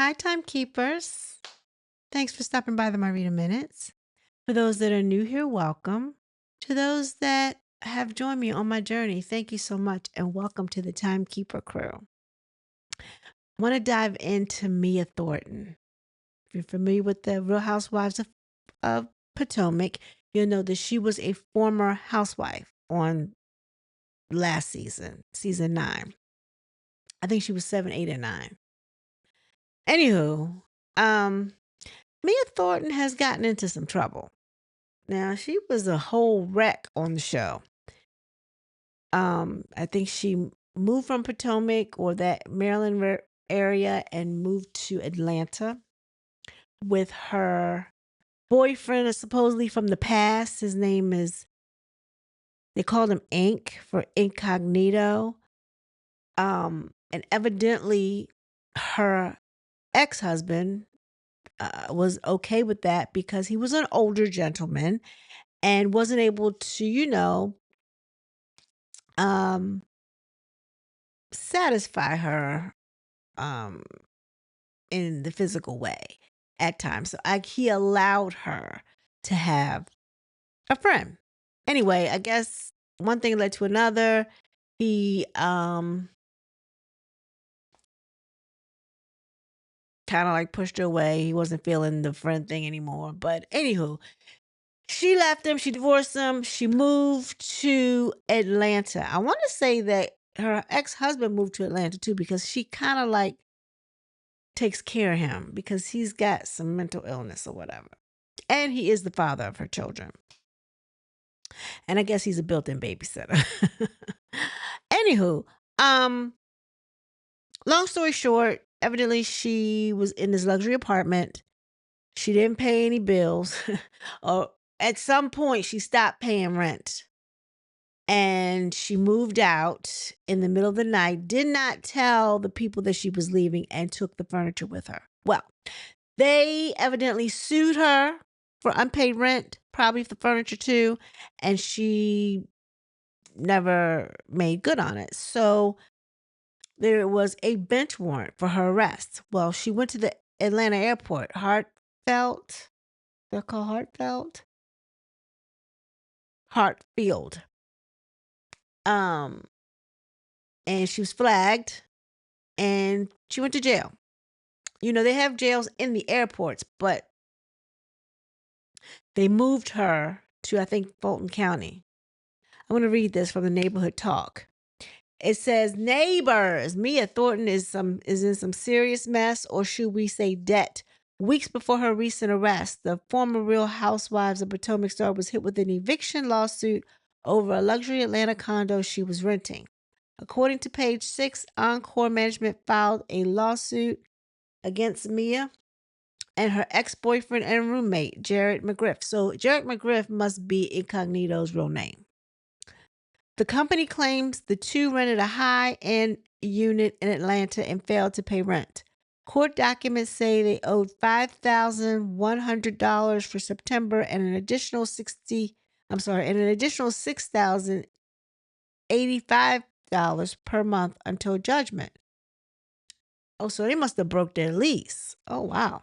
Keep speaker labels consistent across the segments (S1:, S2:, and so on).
S1: Hi, timekeepers. Thanks for stopping by the Marita Minutes. For those that are new here, welcome. To those that have joined me on my journey, thank you so much and welcome to the Timekeeper crew. I want to dive into Mia Thornton. If you're familiar with the Real Housewives of Potomac, you'll know that she was a former housewife on last season 9. I think she was 7, 8, and 9. Anywho, Mia Thornton has gotten into some trouble. Now, she was a whole wreck on the show. I think she moved from Potomac or that Maryland area and moved to Atlanta with her boyfriend, supposedly from the past. His name is, they called him Ink for incognito. And evidently her ex-husband was okay with that because he was an older gentleman and wasn't able to, satisfy her in the physical way at times. So he allowed her to have a friend. Anyway, I guess one thing led to another. He kind of like pushed her away. He wasn't feeling the friend thing anymore. But anywho, she left him. She divorced him. She moved to Atlanta. I want to say that her ex-husband moved to Atlanta too because she kind of like takes care of him because he's got some mental illness or whatever. And he is the father of her children. And I guess he's a built-in babysitter. Anywho, long story short, evidently she was in this luxury apartment. She didn't pay any bills. Or at some point she stopped paying rent. And she moved out in the middle of the night, did not tell the people that she was leaving, and took the furniture with her. Well, they evidently sued her for unpaid rent, probably the furniture too, and she never made good on it. So there was a bench warrant for her arrest. Well, she went to the Atlanta airport, Hartfield. And she was flagged and she went to jail. They have jails in the airports, but they moved her to, I think, Fulton County. I'm going to read this from the Neighborhood Talk. It says, neighbors, Mia Thornton is in some serious mess, or should we say debt. Weeks before her recent arrest, the former Real Housewives of Potomac star was hit with an eviction lawsuit over a luxury Atlanta condo she was renting. According to Page 6, Encore Management filed a lawsuit against Mia and her ex-boyfriend and roommate, Jared McGriff. So Jared McGriff must be Incognito's real name. The company claims the two rented a high-end unit in Atlanta and failed to pay rent. Court documents say they owed $5,100 for September and an additional $6,085 per month until judgment. Oh, so they must have broke their lease. Oh, wow.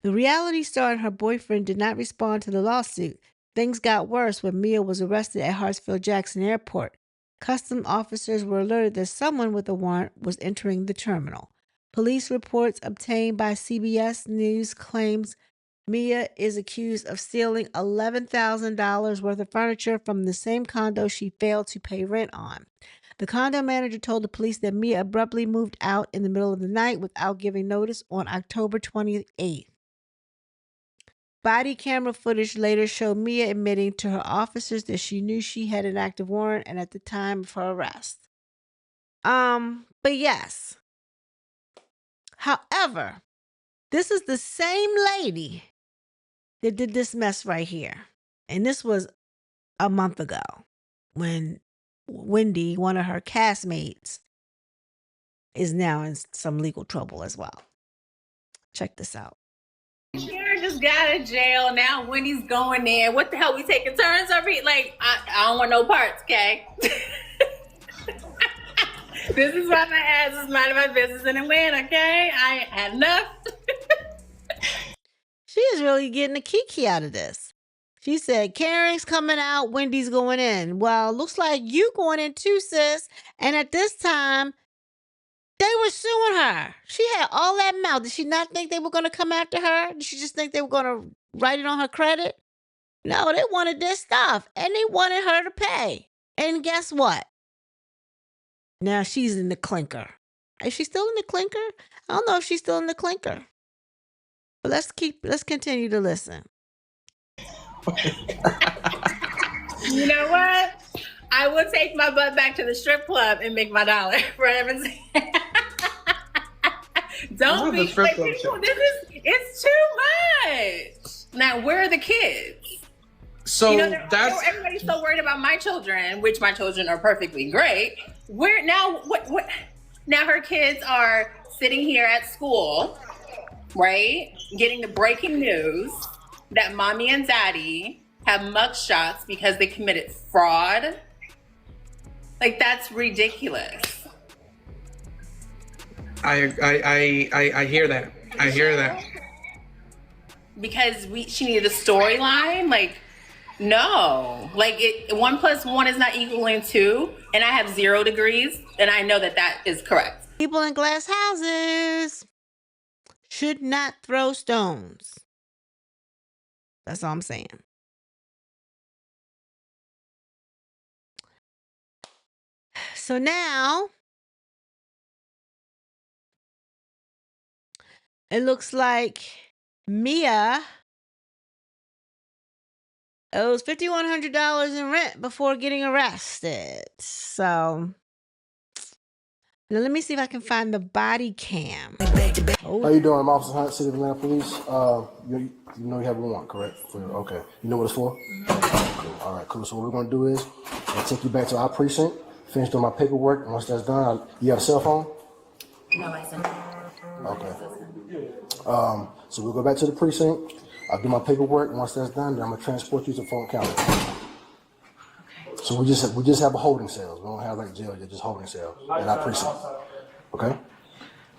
S1: The reality star and her boyfriend did not respond to the lawsuit. Things got worse when Mia was arrested at Hartsfield-Jackson Airport. Custom officers were alerted that someone with a warrant was entering the terminal. Police reports obtained by CBS News claims Mia is accused of stealing $11,000 worth of furniture from the same condo she failed to pay rent on. The condo manager told the police that Mia abruptly moved out in the middle of the night without giving notice on October 28th. Body camera footage later showed Mia admitting to her officers that she knew she had an active warrant and at the time of her arrest. But yes. However, this is the same lady that did this mess right here. And this was a month ago when Wendy, one of her castmates, is now in some legal trouble as well. Check this out.
S2: Jared just got out of jail. Now Wendy's going there. What the hell? We taking turns every I don't want no parts, okay? This is why my ass is minding my business in Atlanta, okay? I ain't had enough.
S1: She is really getting a kiki out of this. She said, Karen's coming out, Wendy's going in. Well, looks like you going in too, sis. And at this time, they were suing her. She had all that mouth. Did she not think they were going to come after her? Did she just think they were going to write it on her credit? No, they wanted their stuff and they wanted her to pay. And guess what? Now she's in the clinker. Is she still in the clinker? I don't know if she's still in the clinker. But let's continue to listen.
S2: You know what? I will take my butt back to the strip club and make my dollar. For heaven's sake. Don't be like, people, it's too much. Now, where are the kids?
S3: So that's
S2: everybody's so worried about my children, which my children are perfectly great. Where now? What? Now her kids are sitting here at school, right? Getting the breaking news that mommy and daddy have mugshots because they committed fraud. Like, that's ridiculous.
S3: I hear that. I hear that.
S2: Because she needed a storyline. Like, no. Like, 1 + 1 is not equaling 2, and I have 0 degrees, and I know that is correct.
S1: People in glass houses should not throw stones. That's all I'm saying. So now it looks like Mia owes $5,100 in rent before getting arrested. So now let me see if I can find the body cam.
S4: How you doing? I'm Officer Hunt, City of Atlanta Police. You know you have a warrant, correct? Okay. You know what it's for? Cool. All right, cool. So what we're going to do is I'll take you back to our precinct, finish doing my paperwork, and once that's done, you have a cell phone?
S2: No license.
S4: Okay. So we'll go back to the precinct. I'll do my paperwork, and once that's done, then I'm going to transport you to Thorton County. Okay. So we just have a holding cells. We don't have like jail, just holding cells in our precinct. Okay?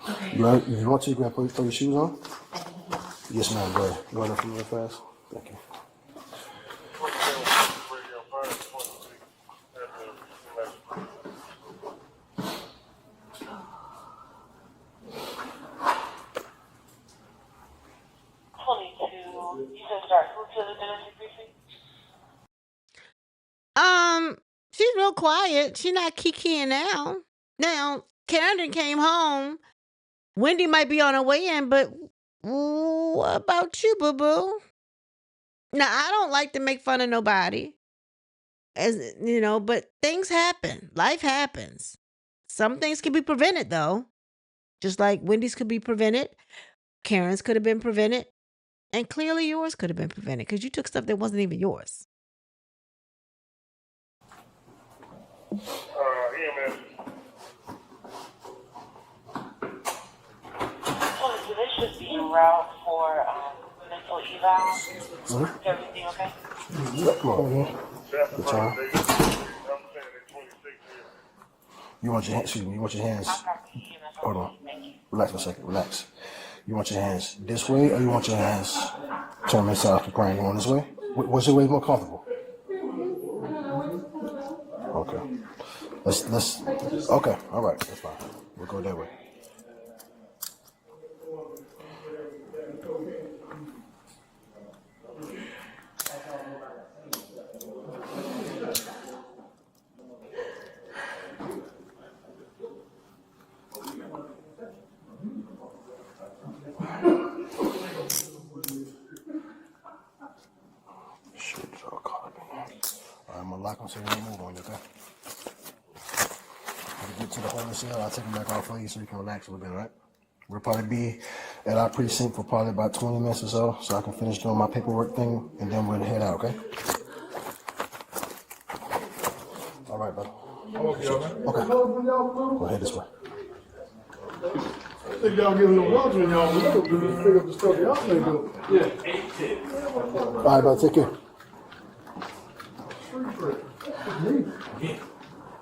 S4: Okay. If you want to, you can throw your shoes on. Yes, ma'am. Go ahead. Go ahead real fast. Thank you.
S1: She's real quiet. She's not kikiing now. Now, Karen came home. Wendy might be on her way in, but what about you, boo-boo? Now, I don't like to make fun of nobody, as you know, but things happen. Life happens. Some things can be prevented, though. Just like Wendy's could be prevented, Karen's could have been prevented, and clearly yours could have been prevented because you took stuff that wasn't even yours.
S5: EMS. So they should be en route for mental eval. Is everything okay?
S4: Yep, come on. Good time. You want your hands? Excuse me. You want your hands? Hold on. Relax for a second. Relax. You want your hands this way, or you want your hands turn inside off the ground? You want this way? What's your way more comfortable? Okay. Let's. Okay. All right. That's fine. We'll go that way. Shit, it's all caught up in here. I'm gonna lock them so they don't move on you, okay? When we get to the holding cell, I'll take them back off for you so you can relax a little bit, all right? We'll probably be at our precinct for probably about 20 minutes or so I can finish doing my paperwork thing, and then we'll head out, okay? All right, brother. Okay. Go ahead this way.
S6: I think y'all giving them laundry and y'all little bit to pick up the stuff y'all ain't doing. Yeah.
S4: All right, brother, take care.
S6: Street trip. Me? Yeah.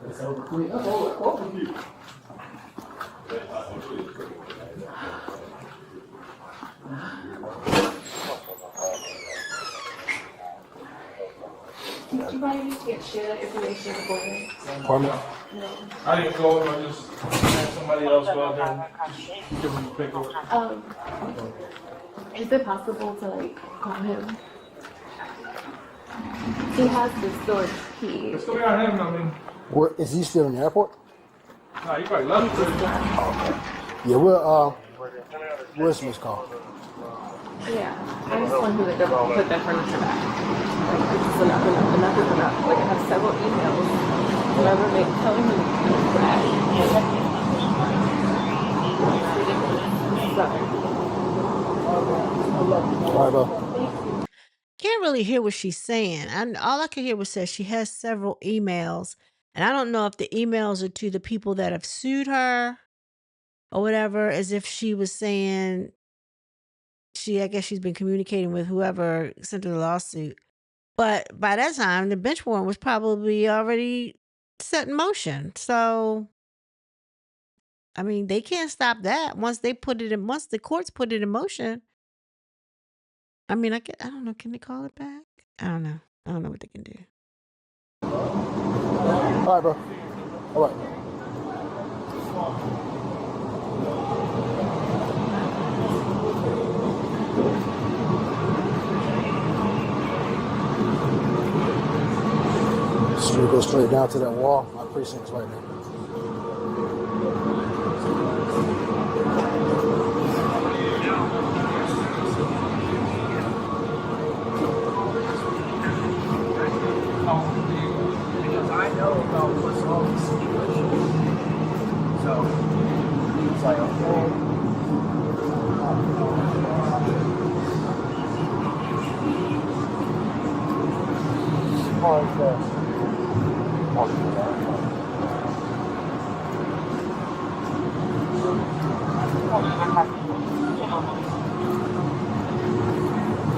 S6: That's over. That's all you.
S7: share that information with the board?
S4: Pardon me?
S6: I didn't go, I just had somebody else go out there and just give them the paperwork.
S7: Is it possible to like call him? He has the storage key.
S6: Let's go down him, I mean,
S4: Where is he still in the airport?
S6: nah, you probably left already.
S4: Yeah, where's Miss Call?
S7: Yeah, I just want him to go put that furniture back. Like, it's just enough is enough. Like, I have several emails. Whoever they telling him to put it back.
S4: All right, bro.
S1: Can't really hear what she's saying. All I could hear was says she has several emails, and I don't know if the emails are to the people that have sued her or whatever, as if she was saying I guess she's been communicating with whoever sent her the lawsuit. But by that time, the bench warrant was probably already set in motion. So, I mean, they can't stop that once the courts put it in motion. I mean, I don't know. Can they call it back? I don't know. I don't know what they can do.
S4: All right, bro. All right. So we go straight down to that wall. My precinct's right there.
S8: Because I know about what's all the situation. So it's like, okay.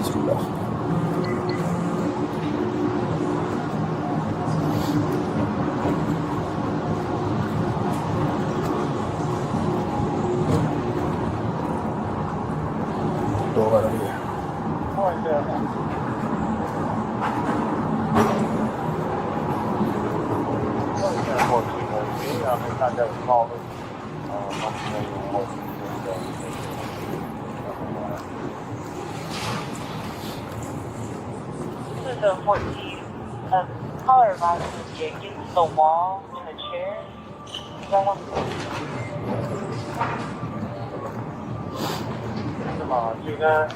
S4: Two left. Door right over here.
S5: This is a 14. Caller advises you against the wall in a chair. Come on, you guys.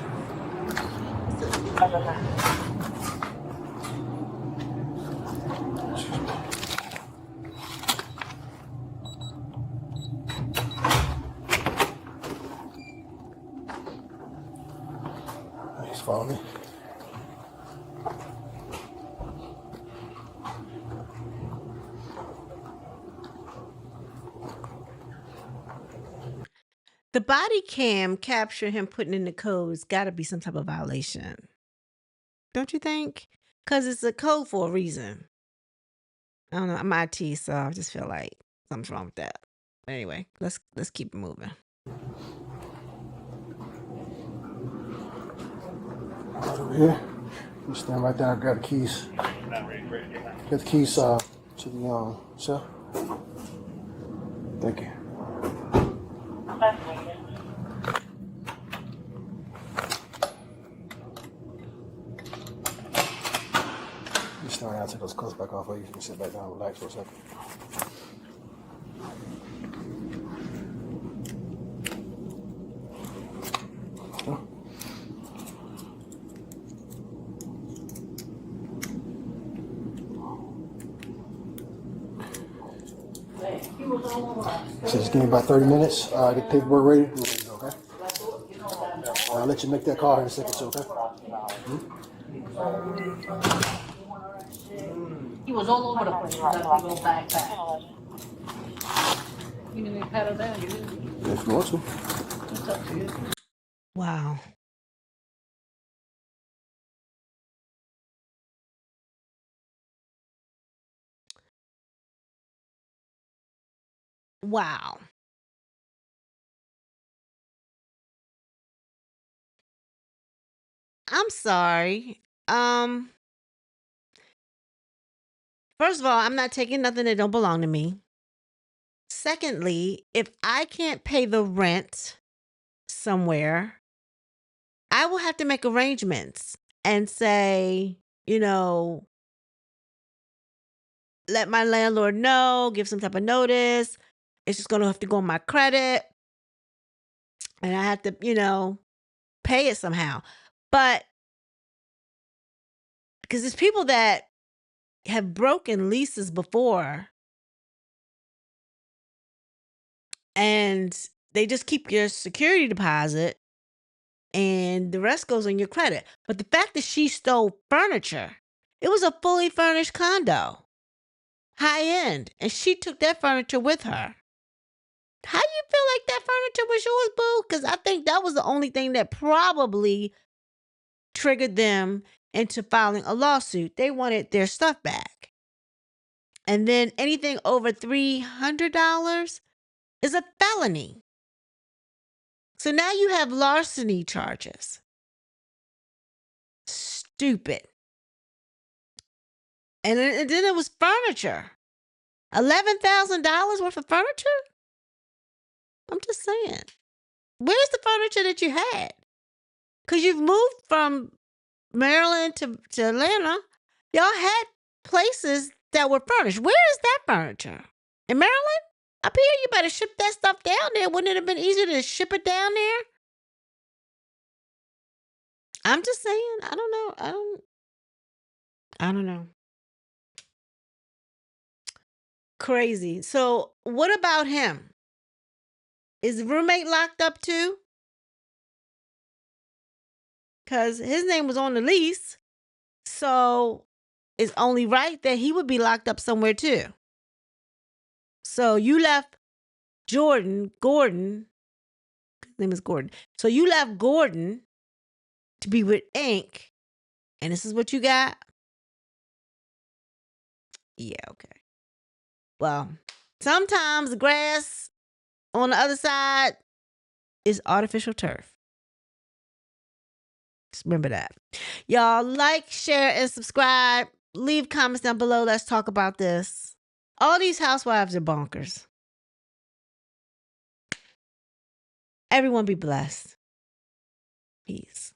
S4: He's following me.
S1: The body cam capture him putting in the code's got to be some type of violation. Don't you think? Because it's a code for a reason. I don't know. I'm IT, so I just feel like something's wrong with that. Anyway, let's keep it moving.
S4: Right over here. You stand right there and grab the keys. Get the keys to the cell. Thank you. You stand right now, take those cuffs back off of you. You can sit back down, relax for a second. So just give me about 30 minutes. Get the paperwork ready. We'll ready to go, okay? I'll let you make that call in a second, too, okay?
S9: He was all over the place. Let me go back. You need to pat her down. You didn't.
S4: If you want to.
S9: It's up to you.
S1: Wow. Wow. I'm sorry. First of all, I'm not taking nothing that don't belong to me. Secondly, if I can't pay the rent somewhere, I will have to make arrangements and say, let my landlord know, give some type of notice. It's just going to have to go on my credit. And I have to, pay it somehow. But because there's people that have broken leases before and they just keep your security deposit and the rest goes on your credit. But the fact that she stole furniture, it was a fully furnished condo, high end, and she took that furniture with her. How do you feel like that furniture was yours, boo? Because I think that was the only thing that probably triggered them into filing a lawsuit. They wanted their stuff back. And then anything over $300 is a felony. So now you have larceny charges. Stupid. And then it was furniture. $11,000 worth of furniture? I'm just saying. Where's the furniture that you had? Because you've moved from Maryland to Atlanta. Y'all had places that were furnished. Where is that furniture? In Maryland? Up here, you better ship that stuff down there. Wouldn't it have been easier to ship it down there? I'm just saying. I don't know. I don't know. Crazy. So what about him? Is the roommate locked up too? Because his name was on the lease. So it's only right that he would be locked up somewhere too. So you left Gordon, his name is Gordon. So you left Gordon to be with Ink, and this is what you got? Yeah, okay. Well, sometimes the grass on the other side is artificial turf. Just remember that. Y'all like, share, and subscribe. Leave comments down below. Let's talk about this. All these housewives are bonkers. Everyone be blessed. Peace.